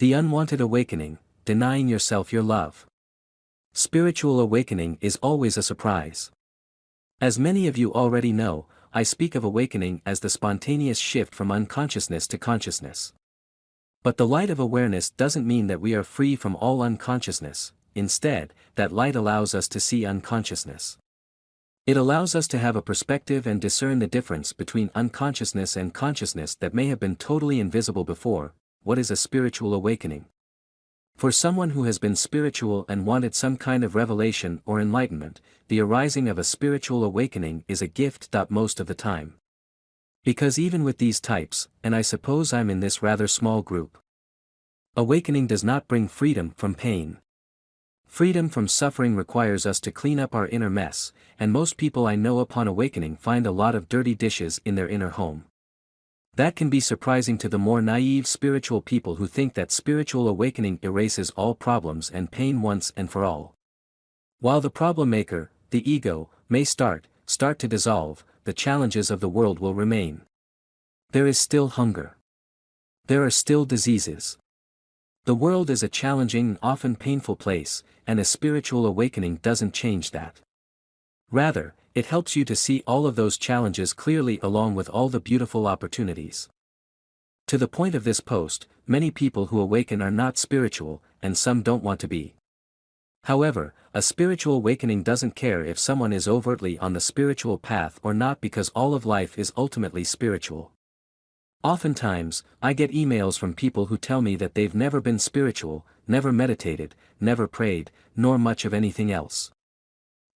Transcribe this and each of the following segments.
The unwanted awakening, denying yourself your love. Spiritual awakening is always a surprise. As many of you already know, I speak of awakening as the spontaneous shift from unconsciousness to consciousness. But the light of awareness doesn't mean that we are free from all unconsciousness. Instead, that light allows us to see unconsciousness. It allows us to have a perspective and discern the difference between unconsciousness and consciousness that may have been totally invisible before. What is a spiritual awakening? For someone who has been spiritual and wanted some kind of revelation or enlightenment, the arising of a spiritual awakening is a gift. Most of the time. Because even with these types, and I suppose I'm in this rather small group, awakening does not bring freedom from pain. Freedom from suffering requires us to clean up our inner mess, and most people I know upon awakening find a lot of dirty dishes in their inner home. That can be surprising to the more naive spiritual people who think that spiritual awakening erases all problems and pain once and for all. While the problem maker, the ego, may start to dissolve, the challenges of the world will remain. There is still hunger. There are still diseases. The world is a challenging and often painful place, and a spiritual awakening doesn't change that. Rather, it helps you to see all of those challenges clearly along with all the beautiful opportunities. To the point of this post, many people who awaken are not spiritual, and some don't want to be. However, a spiritual awakening doesn't care if someone is overtly on the spiritual path or not, because all of life is ultimately spiritual. Oftentimes, I get emails from people who tell me that they've never been spiritual, never meditated, never prayed, nor much of anything else.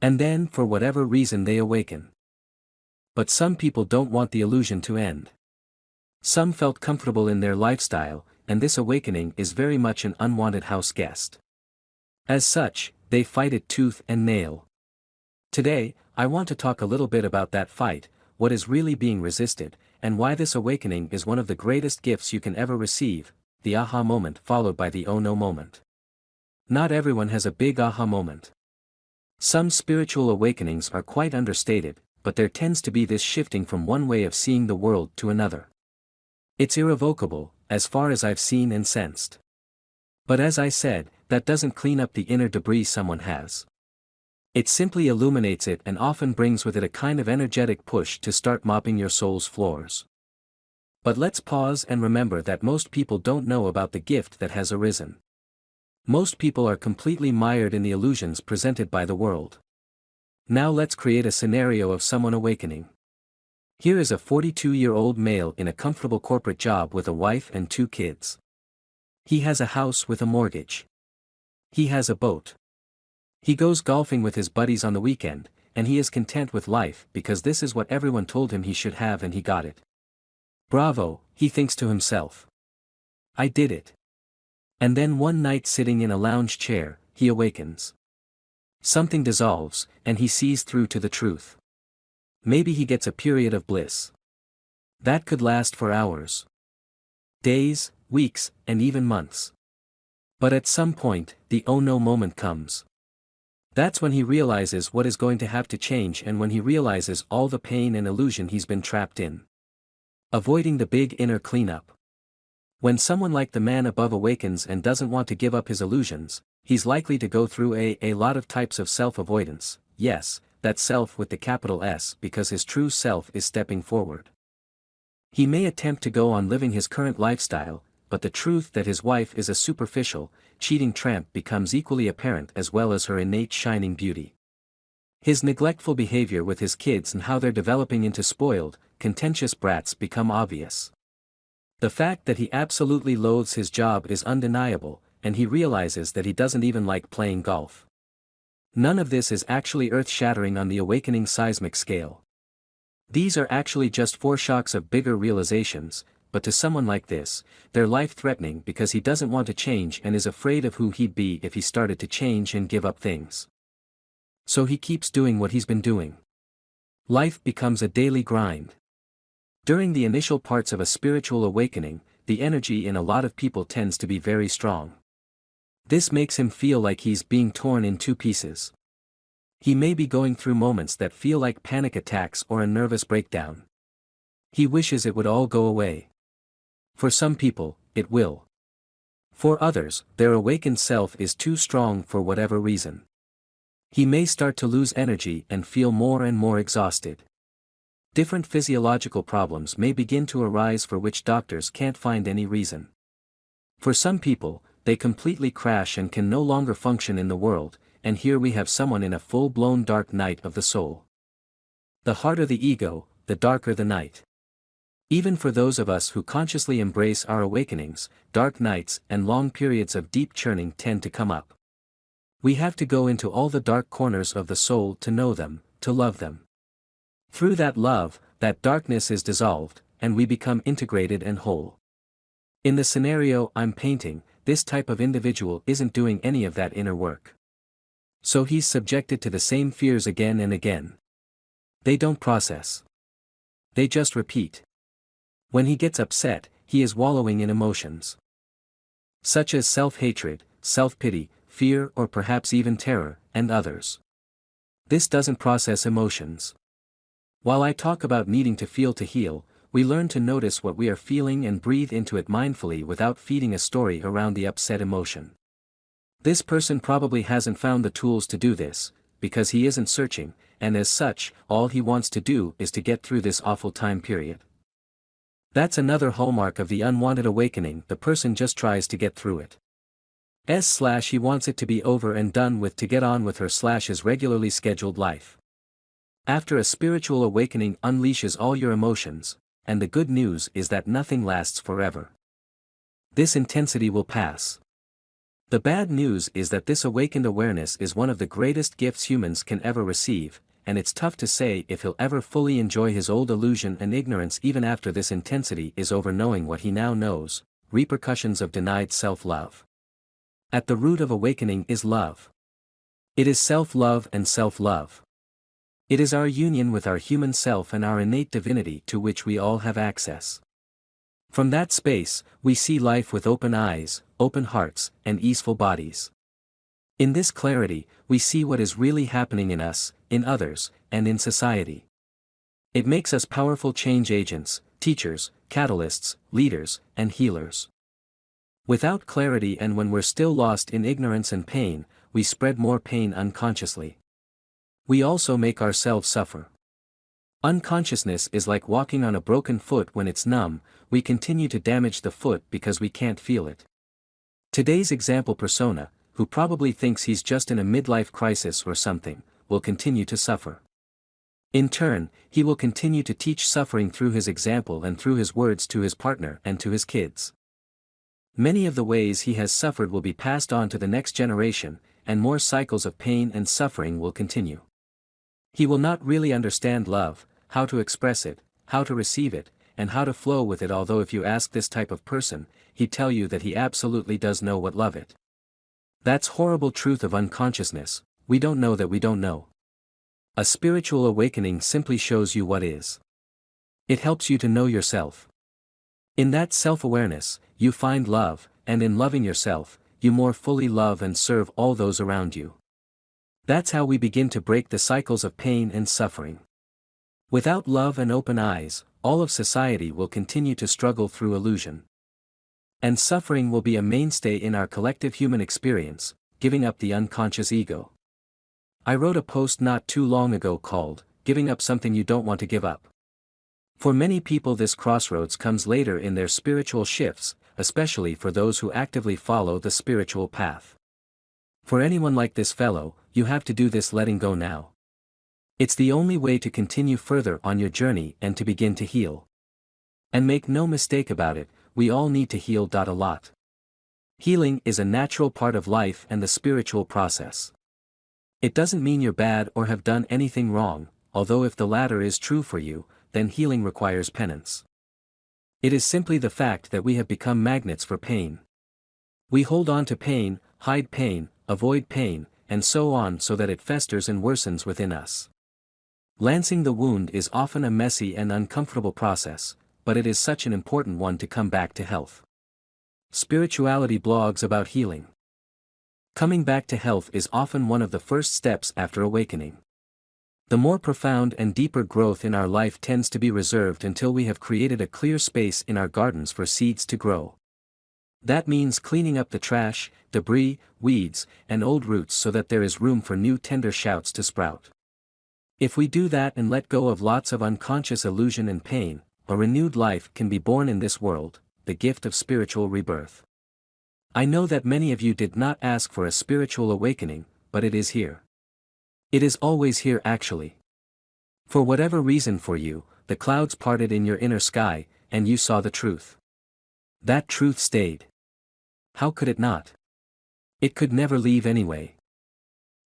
And then, for whatever reason, they awaken. But some people don't want the illusion to end. Some felt comfortable in their lifestyle, and this awakening is very much an unwanted house guest. As such, they fight it tooth and nail. Today, I want to talk a little bit about that fight, what is really being resisted, and why this awakening is one of the greatest gifts you can ever receive, the aha moment followed by the oh no moment. Not everyone has a big aha moment. Some spiritual awakenings are quite understated, but there tends to be this shifting from one way of seeing the world to another. It's irrevocable, as far as I've seen and sensed. But as I said, that doesn't clean up the inner debris someone has. It simply illuminates it and often brings with it a kind of energetic push to start mopping your soul's floors. But let's pause and remember that most people don't know about the gift that has arisen. Most people are completely mired in the illusions presented by the world. Now let's create a scenario of someone awakening. Here is a 42-year-old male in a comfortable corporate job with a wife and 2 kids. He has a house with a mortgage. He has a boat. He goes golfing with his buddies on the weekend, and he is content with life because this is what everyone told him he should have and he got it. Bravo, he thinks to himself. I did it. And then one night, sitting in a lounge chair, he awakens. Something dissolves, and he sees through to the truth. Maybe he gets a period of bliss. That could last for hours, days, weeks, and even months. But at some point, the oh no moment comes. That's when he realizes what is going to have to change, and when he realizes all the pain and illusion he's been trapped in. Avoiding the big inner cleanup. When someone like the man above awakens and doesn't want to give up his illusions, he's likely to go through a lot of types of self-avoidance, yes, that self with the capital S, because his true self is stepping forward. He may attempt to go on living his current lifestyle, but the truth that his wife is a superficial, cheating tramp becomes equally apparent, as well as her innate shining beauty. His neglectful behavior with his kids and how they're developing into spoiled, contentious brats become obvious. The fact that he absolutely loathes his job is undeniable, and he realizes that he doesn't even like playing golf. None of this is actually earth-shattering on the awakening seismic scale. These are actually just foreshocks of bigger realizations, but to someone like this, they're life-threatening because he doesn't want to change and is afraid of who he'd be if he started to change and give up things. So he keeps doing what he's been doing. Life becomes a daily grind. During the initial parts of a spiritual awakening, the energy in a lot of people tends to be very strong. This makes him feel like he's being torn in 2 pieces. He may be going through moments that feel like panic attacks or a nervous breakdown. He wishes it would all go away. For some people, it will. For others, their awakened self is too strong for whatever reason. He may start to lose energy and feel more and more exhausted. Different physiological problems may begin to arise for which doctors can't find any reason. For some people, they completely crash and can no longer function in the world, and here we have someone in a full-blown dark night of the soul. The harder the ego, the darker the night. Even for those of us who consciously embrace our awakenings, dark nights and long periods of deep churning tend to come up. We have to go into all the dark corners of the soul to know them, to love them. Through that love, that darkness is dissolved, and we become integrated and whole. In the scenario I'm painting, this type of individual isn't doing any of that inner work. So he's subjected to the same fears again and again. They don't process. They just repeat. When he gets upset, he is wallowing in emotions, such as self-hatred, self-pity, fear, or perhaps even terror, and others. This doesn't process emotions. While I talk about needing to feel to heal, we learn to notice what we are feeling and breathe into it mindfully without feeding a story around the upset emotion. This person probably hasn't found the tools to do this, because he isn't searching, and as such, all he wants to do is to get through this awful time period. That's another hallmark of the unwanted awakening. The person just tries to get through it. He wants it to be over and done with, to get on with his regularly scheduled life. After a spiritual awakening unleashes all your emotions, and the good news is that nothing lasts forever. This intensity will pass. The bad news is that this awakened awareness is one of the greatest gifts humans can ever receive, and it's tough to say if he'll ever fully enjoy his old illusion and ignorance even after this intensity is over, knowing what he now knows, repercussions of denied self-love. At the root of awakening is love. It is self-love and self-love. It is our union with our human self and our innate divinity to which we all have access. From that space, we see life with open eyes, open hearts, and easeful bodies. In this clarity, we see what is really happening in us, in others, and in society. It makes us powerful change agents, teachers, catalysts, leaders, and healers. Without clarity, and when we're still lost in ignorance and pain, we spread more pain unconsciously. We also make ourselves suffer. Unconsciousness is like walking on a broken foot. When it's numb, we continue to damage the foot because we can't feel it. Today's example persona, who probably thinks he's just in a midlife crisis or something, will continue to suffer. In turn, he will continue to teach suffering through his example and through his words to his partner and to his kids. Many of the ways he has suffered will be passed on to the next generation, and more cycles of pain and suffering will continue. He will not really understand love, how to express it, how to receive it, and how to flow with it, although if you ask this type of person, he'd tell you that he absolutely does know what love is. That's horrible truth of unconsciousness. We don't know that we don't know. A spiritual awakening simply shows you what is. It helps you to know yourself. In that self-awareness, you find love, and in loving yourself, you more fully love and serve all those around you. That's how we begin to break the cycles of pain and suffering. Without love and open eyes, all of society will continue to struggle through illusion. And suffering will be a mainstay in our collective human experience, giving up the unconscious ego. I wrote a post not too long ago called, "Giving Up Something You Don't Want to Give Up." For many people, this crossroads comes later in their spiritual shifts, especially for those who actively follow the spiritual path. For anyone like this fellow, you have to do this letting go now. It's the only way to continue further on your journey and to begin to heal. And make no mistake about it, we all need to heal a lot. Healing is a natural part of life and the spiritual process. It doesn't mean you're bad or have done anything wrong, although if the latter is true for you, then healing requires penance. It is simply the fact that we have become magnets for pain. We hold on to pain, hide pain, avoid pain, and so on, so that it festers and worsens within us. Lancing the wound is often a messy and uncomfortable process, but it is such an important one to come back to health. Spirituality blogs about healing. Coming back to health is often one of the first steps after awakening. The more profound and deeper growth in our life tends to be reserved until we have created a clear space in our gardens for seeds to grow. That means cleaning up the trash, debris, weeds, and old roots so that there is room for new tender shoots to sprout. If we do that and let go of lots of unconscious illusion and pain, a renewed life can be born in this world, the gift of spiritual rebirth. I know that many of you did not ask for a spiritual awakening, but it is here. It is always here actually. For whatever reason for you, the clouds parted in your inner sky, and you saw the truth. That truth stayed. How could it not? It could never leave anyway.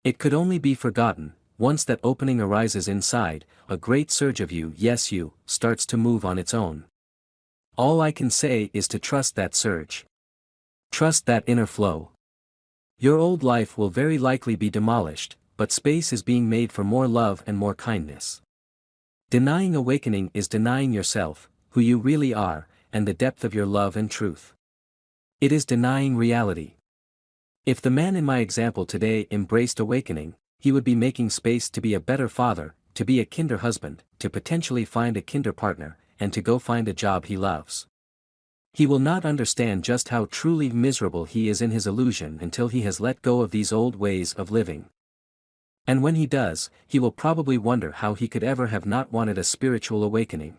It could only be forgotten. Once that opening arises inside, a great surge of you, yes you, starts to move on its own. All I can say is to trust that surge. Trust that inner flow. Your old life will very likely be demolished, but space is being made for more love and more kindness. Denying awakening is denying yourself, who you really are, and the depth of your love and truth. It is denying reality. If the man in my example today embraced awakening, he would be making space to be a better father, to be a kinder husband, to potentially find a kinder partner, and to go find a job he loves. He will not understand just how truly miserable he is in his illusion until he has let go of these old ways of living. And when he does, he will probably wonder how he could ever have not wanted a spiritual awakening.